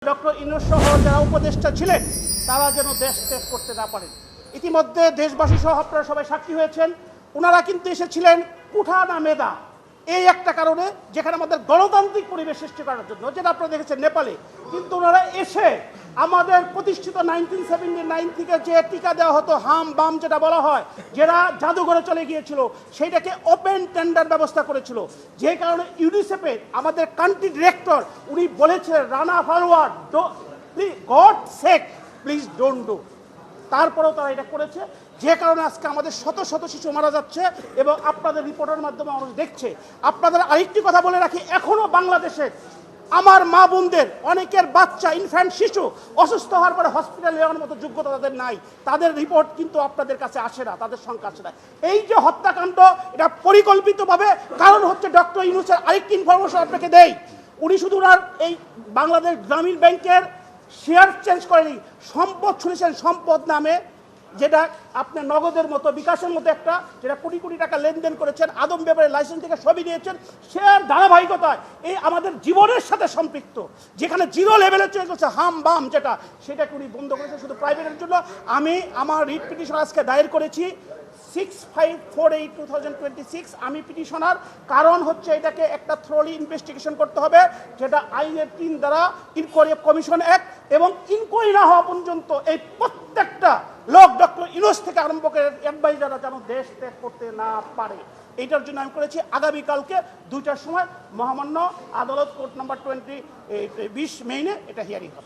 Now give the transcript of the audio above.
Doctor Yunus সহ যারা উপদেষ্টা ছিলেন তারা যেন দেশ ত্যাগ করতে না পারেন। ইতিমধ্যে দেশবাসী সহ আপনারা সবাই সাক্ষী হয়েছেন, ওনারা কিন্তু এসেছিলেন কুঠা না মেধা এই একটা কারণে, যেখানে আমাদের গণতান্ত্রিক পরিবেশ সৃষ্টি করার জন্য, যেটা আপনারা দেখেছেন নেপালে। কিন্তু ওনারা এসে আমাদের প্রতিষ্ঠিত 1979 থেকে যে টিকা দেওয়া হতো, হাম বাম যেটা বলা হয়, যারা জাদুঘরে চলে গিয়েছিল, সেইটাকে ওপেন টেন্ডার ব্যবস্থা করেছিল। যে কারণে ইউনিসেফের আমাদের কান্ট্রি ডিরেক্টর উনি বলেছিলেন, Rana forward, God sake please don't do. তারপরেও তারা এটা করেছে, যে কারণে আজকে আমাদের শত শত শিশু মারা যাচ্ছে এবং আপনাদের রিপোর্টের মাধ্যমে মানুষ দেখছে। আপনাদের আরেকটি কথা বলে রাখি, এখনো বাংলাদেশে আমার মা বোনদের অনেকের বাচ্চা ইনফ্যান্ট শিশু অসুস্থ হওয়ার পরে হসপিটালে যাওয়ার মতো যোগ্যতা তাদের নাই, তাদের রিপোর্ট কিন্তু আপনাদের কাছে আসে না, তাদের সংখ্যা আসে না। এই যে হত্যাকাণ্ড, এটা পরিকল্পিতভাবে, কারণ হচ্ছে ডক্টর ইউনূসের আরেকটি ইনফরমেশন আপনাকে দেই, উনি শুধু ওনার এই বাংলাদেশ গ্রামীণ ব্যাংকের শেয়ার চেঞ্জ করেনি, সম্পদ শুনেছেন, সম্পদ নামে, যেটা আপনার নগদের মতো বিকাশের মতো একটা, যেটা কোটি কোটি টাকা লেনদেন করেছেন, আদম ব্যাপারে লাইসেন্স থেকে সবই নিয়েছেন, সে ধারাবাহিকতায় এই আমাদের জীবনের সাথে সম্পৃক্ত, যেখানে জিরো লেভেলে চলে গেছে হাম বাম যেটা, সেটাকে উনি বন্ধ করেছেন শুধু প্রাইভেটের জন্য। আমি আমার রিট পিটিশন আজকে দায়ের করেছি 6548/2026। আমি পিটিশনার, কারণ হচ্ছে এটাকে একটা থ্রোলি ইনভেস্টিগেশন করতে হবে, যেটা আইনের 3 দ্বারা ইনকোয়ারি কমিশন অ্যাক্ট, এবং ইনকোয়ারি না হওয়া পর্যন্ত এই প্রত্যেকটা লোক ডক্টর ইউনূস থেকে আরম্ভ করে অ্যাডভাইজাররা যেন দেশ ত্যাগ করতে না পারে। এইটার জন্য আমি করেছি আগামীকালকে 2টার সময় মহামান্য আদালত কোর্ট নাম্বার 20 মেইনে এটা হিয়ারিং হবে।